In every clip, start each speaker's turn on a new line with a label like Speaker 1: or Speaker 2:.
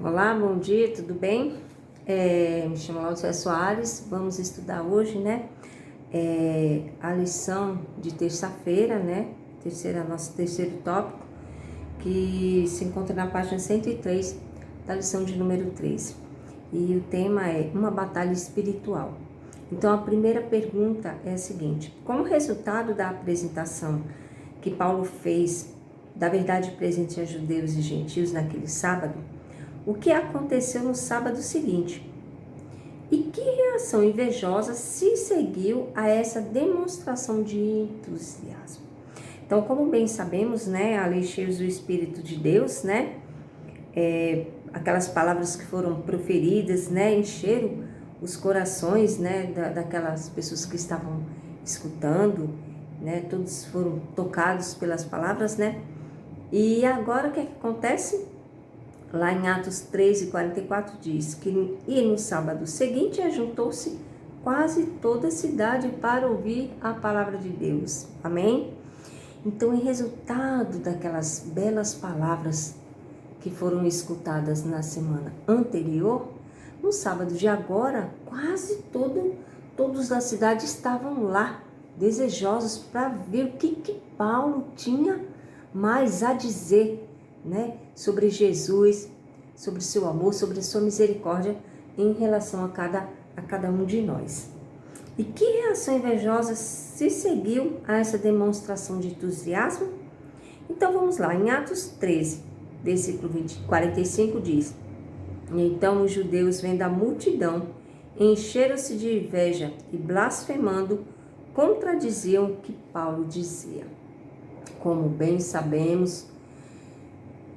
Speaker 1: Olá, bom dia, tudo bem? Me chamo Laura Soares, vamos estudar hoje, né? A lição de terça-feira, né? Nosso terceiro tópico, que se encontra na página 103 da lição de número 3. E o tema é uma batalha espiritual. Então, a primeira pergunta é a seguinte: como resultado da apresentação que Paulo fez da verdade presente a judeus e gentios naquele sábado, o que aconteceu no sábado seguinte? E que reação invejosa se seguiu a essa demonstração de entusiasmo? Então, como bem sabemos, né, ali cheios do Espírito de Deus, né, aquelas palavras que foram proferidas, né, encheram os corações, né, daquelas pessoas que estavam escutando, né, todos foram tocados pelas palavras, né, e agora o que acontece? Lá em Atos 3:44 diz que e no sábado seguinte ajuntou-se quase toda a cidade para ouvir a palavra de Deus. Amém? Então, em resultado daquelas belas palavras que foram escutadas na semana anterior, no sábado de agora, quase todos da cidade estavam lá, desejosos para ver o que Paulo tinha mais a dizer, né, sobre Jesus, sobre seu amor, sobre sua misericórdia em relação a cada um de nós. E que reação invejosa se seguiu a essa demonstração de entusiasmo? Então vamos lá, em Atos 13, versículo 45 diz: então os judeus, vendo a multidão, encheram-se de inveja e, blasfemando, contradiziam o que Paulo dizia. Como bem sabemos,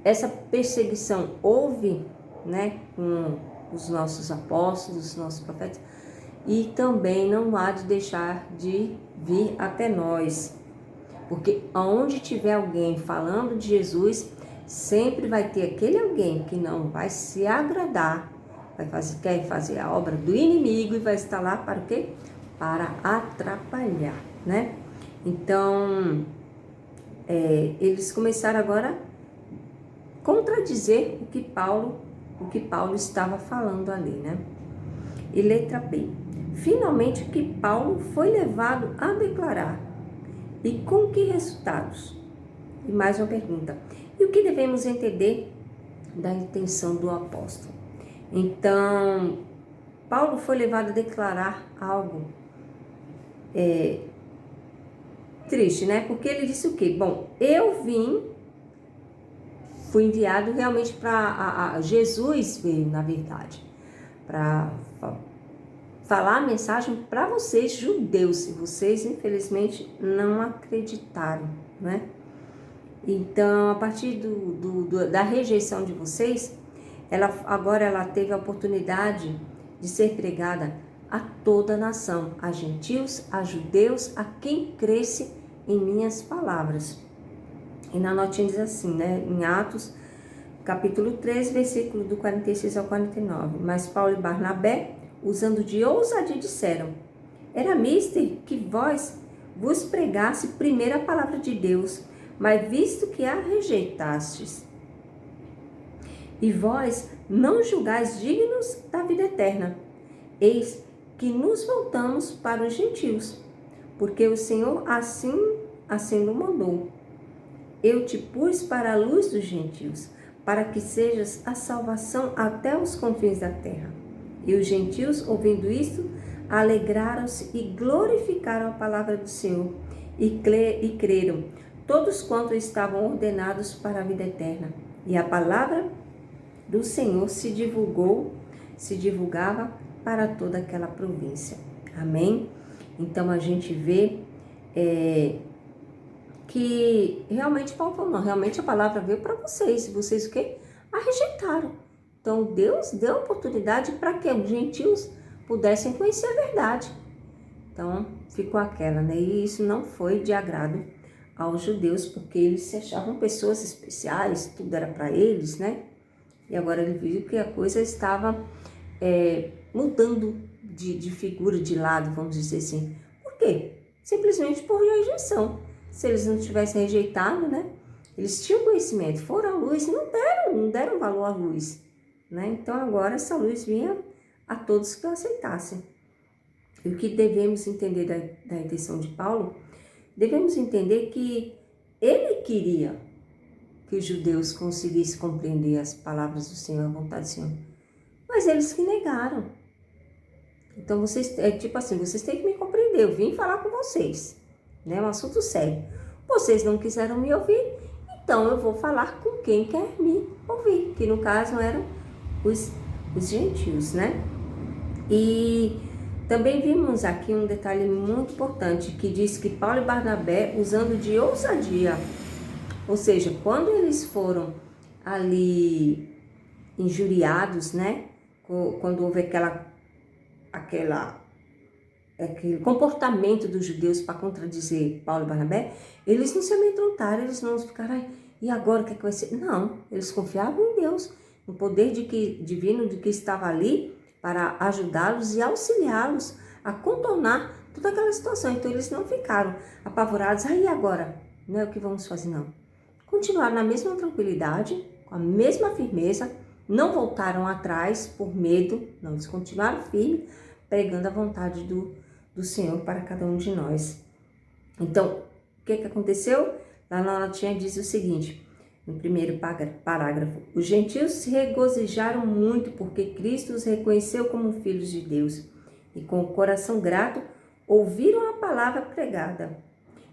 Speaker 1: essa perseguição houve, né, com os nossos apóstolos, os nossos profetas, e também não há de deixar de vir até nós, porque onde tiver alguém falando de Jesus, sempre vai ter aquele alguém que não vai se agradar, quer fazer a obra do inimigo e vai estar lá para o quê? Para atrapalhar, né? Então, eles começaram agora a contradizer o que Paulo estava falando ali, né? E letra B. Finalmente, o que Paulo foi levado a declarar. E com que resultados? E mais uma pergunta. E o que devemos entender da intenção do apóstolo? Então, Paulo foi levado a declarar algo triste, né? Porque ele disse o quê? Bom, fui enviado realmente para Jesus veio, na verdade, para falar a mensagem para vocês, judeus, e vocês, infelizmente, não acreditaram, né? Então, a partir da rejeição de vocês, agora ela teve a oportunidade de ser pregada a toda a nação, a gentios, a judeus, a quem cresce em minhas palavras. E na notinha diz assim, né, em Atos, capítulo 13, versículo do 46 ao 49. Mas Paulo e Barnabé, usando de ousadia, disseram: era mister que vos pregasse primeiro a palavra de Deus, mas visto que a rejeitastes, e vós não julgais dignos da vida eterna, eis que nos voltamos para os gentios, porque o Senhor assim o mandou. Eu te pus para a luz dos gentios, para que sejas a salvação até os confins da terra. E os gentios, ouvindo isto, alegraram-se e glorificaram a palavra do Senhor, e creram todos quantos estavam ordenados para a vida eterna. E a palavra do Senhor se divulgava para toda aquela província. Amém? Então a gente vê que realmente Paulo falou, não, realmente a palavra veio para vocês, e vocês o quê? A rejeitaram. Então Deus deu oportunidade para que os gentios pudessem conhecer a verdade. Então ficou aquela, né? E isso não foi de agrado aos judeus, porque eles se achavam pessoas especiais, tudo era para eles, né? E agora ele viu que a coisa estava mudando de figura, de lado, vamos dizer assim. Por quê? Simplesmente por rejeição. Se eles não tivessem rejeitado, né? Eles tinham conhecimento, foram à luz e não deram valor à luz. né? Então agora essa luz vinha a todos que o aceitassem. E o que devemos entender da intenção de Paulo? Devemos entender que ele queria que os judeus conseguissem compreender as palavras do Senhor, a vontade do Senhor. Mas eles que negaram. Então vocês, tipo assim, vocês têm que me compreender, eu vim falar com vocês, né? É um assunto sério. Vocês não quiseram me ouvir, então eu vou falar com quem quer me ouvir, que no caso eram os gentios, né? E também vimos aqui um detalhe muito importante, que diz que Paulo e Barnabé, usando de ousadia, ou seja, quando eles foram ali injuriados, né? Quando houve aquele comportamento dos judeus para contradizer Paulo e Barnabé, eles não se amedrontaram, eles não ficaram, ai, e agora o que é que vai ser? Não, eles confiavam em Deus, no poder divino de que estava ali para ajudá-los e auxiliá-los a contornar toda aquela situação. Então eles não ficaram apavorados, e agora? Não é o que vamos fazer, não. Continuaram na mesma tranquilidade, com a mesma firmeza, não voltaram atrás por medo, não, eles continuaram firmes, pregando a vontade do Senhor para cada um de nós. Então, o que aconteceu? Lá na notinha diz o seguinte, no primeiro parágrafo: os gentios se regozijaram muito porque Cristo os reconheceu como filhos de Deus e com o coração grato ouviram a palavra pregada.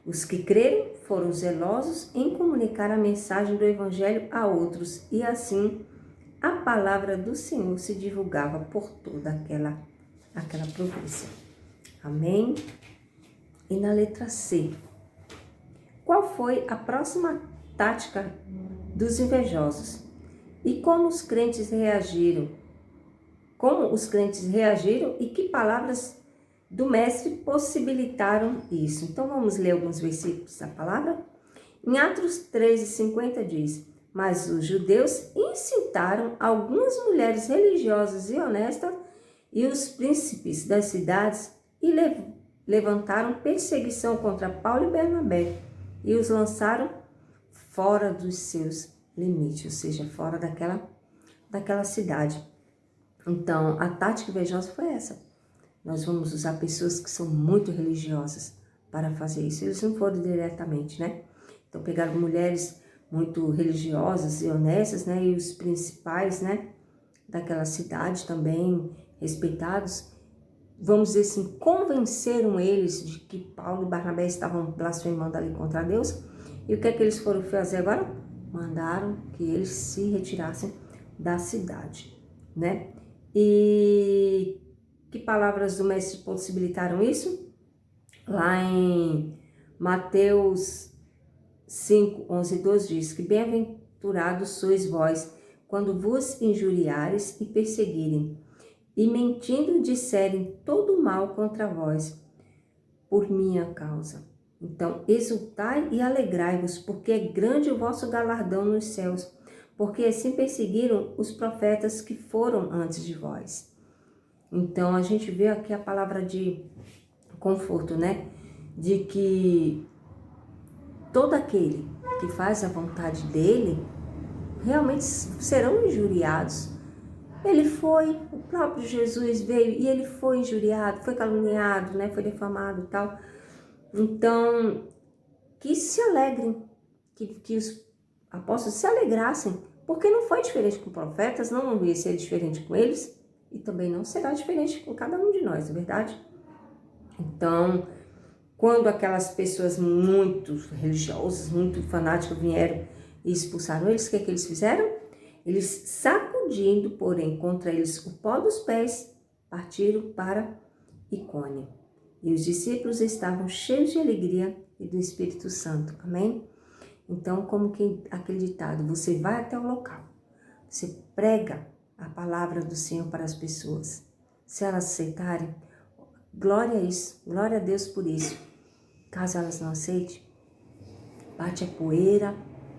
Speaker 1: Os que creram foram zelosos em comunicar a mensagem do Evangelho a outros e assim a palavra do Senhor se divulgava por toda aquela província. Amém? E na letra C, qual foi a próxima tática dos invejosos? E como os crentes reagiram? Como os crentes reagiram e que palavras do mestre possibilitaram isso? Então vamos ler alguns versículos da palavra. Em Atos 13:50 diz: mas os judeus incitaram algumas mulheres religiosas e honestas e os príncipes das cidades e levantaram perseguição contra Paulo e Barnabé e os lançaram fora dos seus limites, ou seja, fora daquela cidade. Então, a tática invejosa foi essa. Nós vamos usar pessoas que são muito religiosas para fazer isso. Eles não foram diretamente, né? Então, pegaram mulheres muito religiosas e honestas, né? E os principais, né? Daquela cidade também, respeitados, vamos dizer assim, convenceram eles de que Paulo e Barnabé estavam blasfemando ali contra Deus. E o que é que eles foram fazer agora? Mandaram que eles se retirassem da cidade, né? E que palavras do mestre possibilitaram isso? Lá em Mateus 5, 11 e 12 diz que bem-aventurados sois vós quando vos injuriares e perseguirem, e mentindo disserem todo mal contra vós, por minha causa. Então, exultai e alegrai-vos, porque é grande o vosso galardão nos céus, porque assim perseguiram os profetas que foram antes de vós. Então, a gente vê aqui a palavra de conforto, né? De que todo aquele que faz a vontade dele, realmente serão injuriados. O próprio Jesus veio e ele foi injuriado, foi caluniado, né? Foi defamado e tal. Então, que se alegrem, que os apóstolos se alegrassem, porque não foi diferente com profetas, não ia ser diferente com eles, e também não será diferente com cada um de nós, não é verdade? Então, quando aquelas pessoas muito religiosas, muito fanáticas vieram e expulsaram eles, o que é que eles fizeram? Eles, sacudindo, porém, contra eles o pó dos pés, partiram para Icônio. E os discípulos estavam cheios de alegria e do Espírito Santo. Amém? Então, como que aquele ditado, você vai até o local, você prega a palavra do Senhor para as pessoas. Se elas aceitarem, glória a isso, glória a Deus por isso. Caso elas não aceitem, bate a poeira,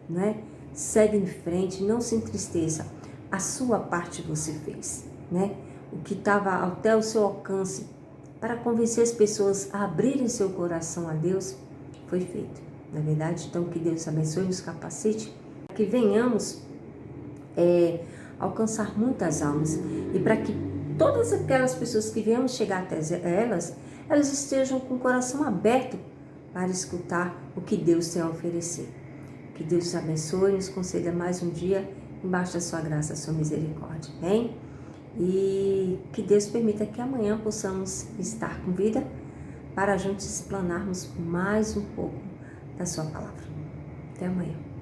Speaker 1: né? Segue em frente, não se entristeça. A sua parte você fez, né? O que estava até o seu alcance para convencer as pessoas a abrirem seu coração a Deus, foi feito. Na verdade, então, que Deus abençoe e nos capacite, que venhamos alcançar muitas almas e para que todas aquelas pessoas que venham chegar até elas estejam com o coração aberto para escutar o que Deus tem a oferecer. Que Deus te abençoe e nos conceda mais um dia embaixo da sua graça, da sua misericórdia, bem? E que Deus permita que amanhã possamos estar com vida para juntos explanarmos mais um pouco da sua palavra. Até amanhã.